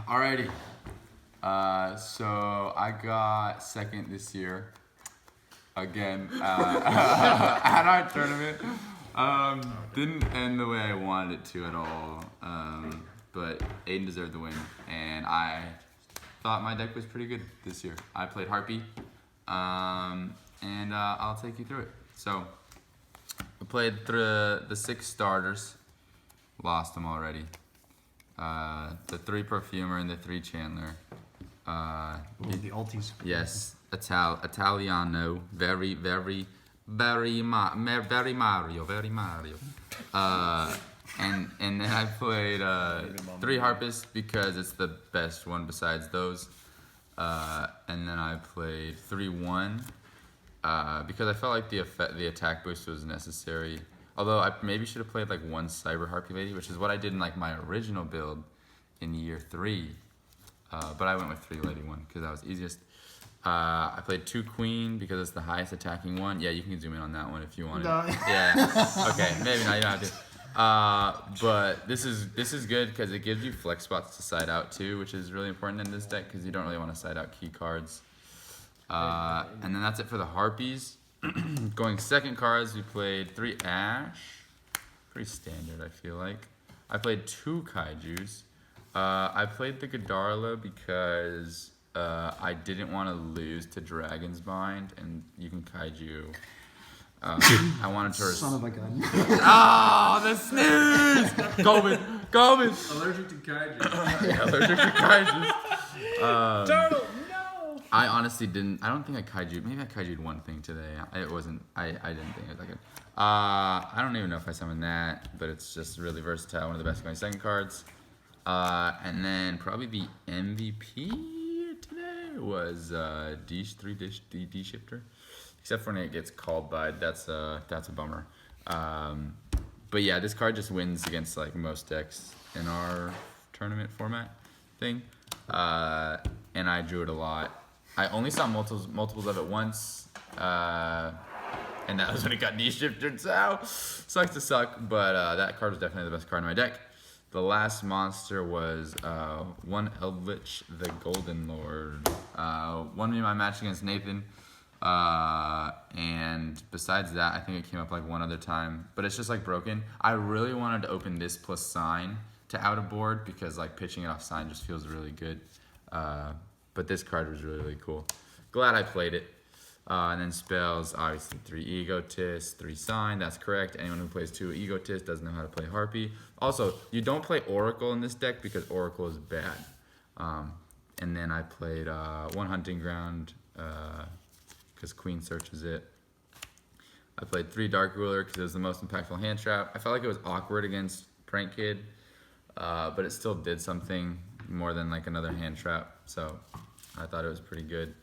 Alrighty. So I got second this year. Again, at our tournament. Didn't end the way I wanted it to at all. But Aidan deserved the win, and I thought my deck was pretty good this year. I played Harpie, and I'll take you through it. So I played through the 6 starters, lost them already. The 3 Perfumer and the 3 Chandler. The ultis. Yes, Italiano, very Mario. And then I played 3 Harpies because it's the best one besides those. And then I played 3-1 because I felt like the attack boost was necessary. Although I maybe should have played like 1 Cyber Harpie Lady, which is what I did in like my original build in year 3. But I went with 3 Lady 1 because that was easiest. I played 2 Queen because it's the highest attacking one. Yeah, you can zoom in on that one if you want. No. Yeah. Okay, maybe not. You don't have to. But this is good because it gives you flex spots to side out too, which is really important in this deck because you don't really want to side out key cards. And then that's it for the Harpies. Going second cards, we played 3 Ash. Pretty standard, I feel like. I played 2 Kaijus. I played the Godarla because I didn't want to lose to Dragon's Bind, and you can Kaiju. I wanted to. Son of a gun. Oh, the snooze! Gomez! Allergic to kaiju. Yeah, allergic to Kaijus. Turtle, no! I honestly didn't. I don't think I Kaiju. Maybe I Kaiju'd 1 thing today. It wasn't. I didn't think it was that good. I don't even know if I summoned that, but it's just really versatile. One of the best going second cards. And then probably the MVP today was D Shifter. Except for when it gets called by, that's a bummer. But yeah, this card just wins against like most decks in our tournament format thing. And I drew it a lot. I only saw multiples of it once. And that was when it got de-shifted, so sucks to suck. But that card was definitely the best card in my deck. The last monster was 1 Eldritch, the Golden Lord. Won me my match against Nathan. And besides that, I think it came up like 1 other time. But it's just like broken. I really wanted to open this plus sign to out of board because like pitching it off sign just feels really good. But this card was really, really cool. Glad I played it. And then spells, obviously 3 Egotist, 3 Sign, that's correct. Anyone who plays 2 Egotist doesn't know how to play Harpie. Also, you don't play Oracle in this deck because Oracle is bad. And then I played 1 Hunting Ground because Queen searches it. I played 3 Dark Ruler because it was the most impactful hand trap. I felt like it was awkward against Prank Kid, but it still did something more than like another hand trap. So I thought it was pretty good.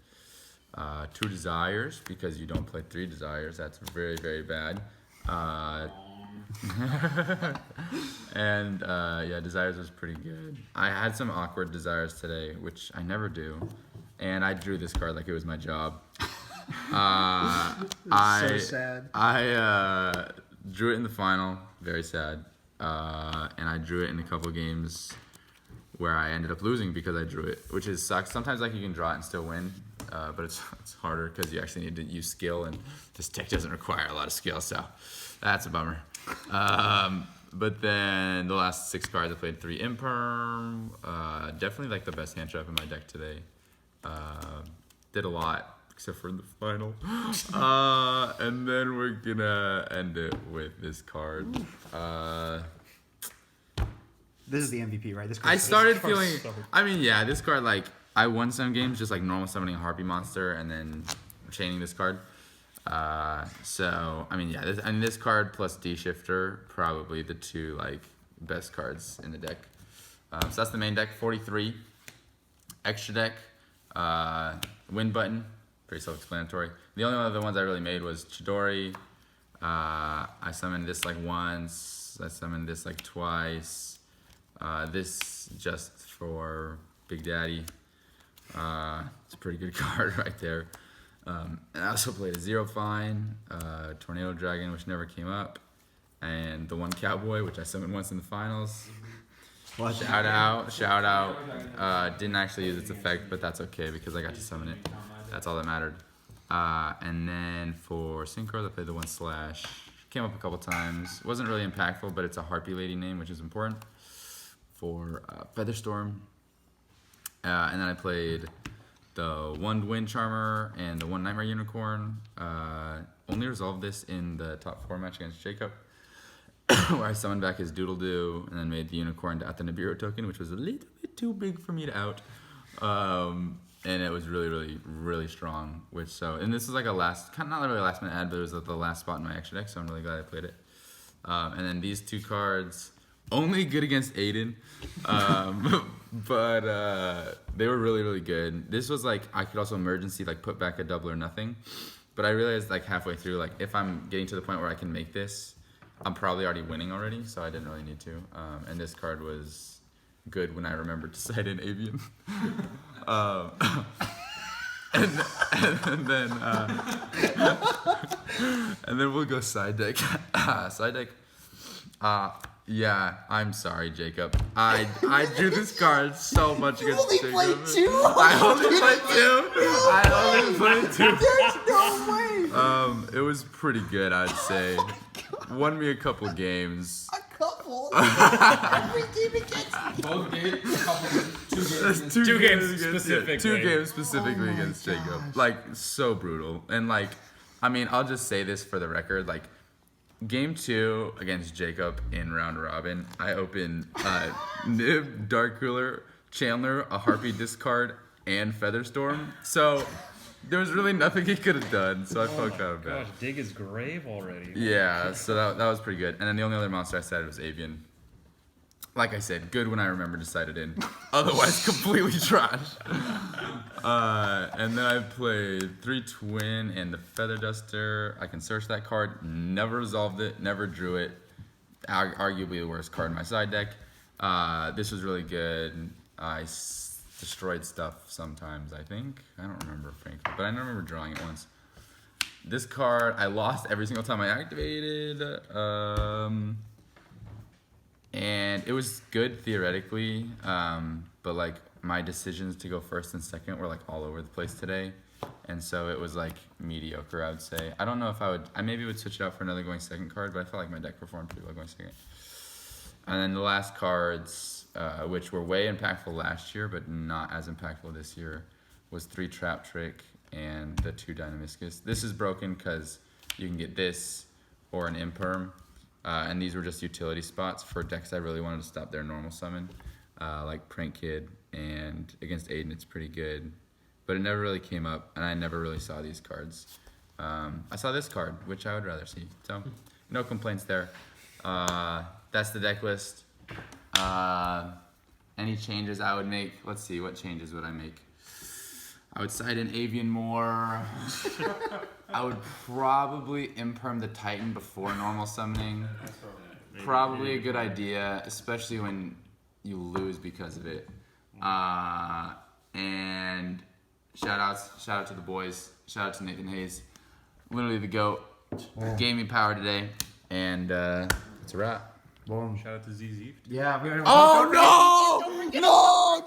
2 Desires because you don't play 3 Desires. That's very, very bad. And yeah, Desires was pretty good. I had some awkward Desires today, which I never do. And I drew this card like it was my job. So sad. I drew it in the final. Very sad. And I drew it in a couple games where I ended up losing because I drew it, which is sucks. Sometimes like you can draw it and still win. But it's harder because you actually need to use skill, and this deck doesn't require a lot of skill, so that's a bummer. But then the last 6 cards, I played 3 Imperm. Definitely like the best hand trap in my deck today. Did a lot, except for the final. And then we're gonna end it with this card. This is the MVP, right? This I started feeling. I mean, yeah, this card like. I won some games just like normal summoning a Harpie monster and then chaining this card. So I mean, yeah, this card plus D Shifter probably the 2 like best cards in the deck. So that's the main deck. 43. Extra deck. Win button. Pretty self-explanatory. The only one of the ones I really made was Chidori. I summoned this like once. I summoned this like twice. This just for Big Daddy. It's a pretty good card right there. And I also played a Zero Fine, Tornado Dragon, which never came up, and the 1 Cowboy, which I summoned once in the finals. Shout out. Didn't actually use its effect, but that's okay because I got to summon it. That's all that mattered. And then for Synchro, I played the 1/. Came up a couple times. Wasn't really impactful, but it's a Harpie lady name, which is important. For Featherstorm. And then I played the 1 Wind Charmer and the 1 Nightmare Unicorn. Only resolved this in the top 4 match against Jacob, where I summoned back his Doodle Doo and then made the Unicorn to out the Nibiru token, which was a little bit too big for me to out. And it was really, really, really strong. And this was like not really a last minute ad, but it was at the last spot in my extra deck, so I'm really glad I played it. And then these 2 cards, only good against Aidan, but they were really, really good. This was like, I could also emergency, like put back a double or nothing. But I realized like halfway through, like if I'm getting to the point where I can make this, I'm probably already winning already, so I didn't really need to. And this card was good when I remembered to side in Avian. And then we'll go side deck. Side deck. Yeah, I'm sorry, Jacob. I drew this card so much against Jacob. I only played 2. There's no way. It was pretty good, I'd say. Won me a couple games. A couple. Every game against me. Both games, a couple, 2 games. Two games specifically. 2 games specifically against Jacob. Like, so brutal. And like, I mean, I'll just say this for the record, like, Game 2 against Jacob in round robin, I opened Nib, Dark Cooler, Chandler, a Harpie discard, and Featherstorm. So there was really nothing he could have done. So I felt kind of bad. Gosh, dig his grave already. Yeah, so that was pretty good. And then the only other monster I sided was Avian. Like I said, good when I remember to side it in. Otherwise, completely trash. And then I played 3 Twin and the Feather Duster. I can search that card. Never resolved it. Never drew it. Arguably the worst card in my side deck. This was really good. I destroyed stuff sometimes, I think. I don't remember, frankly. But I remember drawing it once. This card, I lost every single time I activated. And it was good theoretically, but like my decisions to go first and second were like all over the place today, and so it was like mediocre, I would say. I don't know if I maybe would switch it out for another going second card, but I felt like my deck performed pretty well going second. And then the last cards, which were way impactful last year, but not as impactful this year, was 3 Trap Trick and the 2 Dynamiscus. This is broken because you can get this or an Imperm. And these were just utility spots for decks I really wanted to stop their normal summon, like Prank Kid, and against Aidan it's pretty good, but it never really came up, and I never really saw these cards. I saw this card, which I would rather see, so no complaints there. That's the deck list. Any changes I would make? Let's see, what changes would I make? I would side in Avian more. I would probably imperm the Titan before normal summoning. Probably a good idea, especially when you lose because of it. And shout out to the boys. Shout out to Nathan Hayes. Literally the GOAT. Gave me power today. And it's a wrap. Boom. Shout out to ZZ. Yeah. Oh no! No!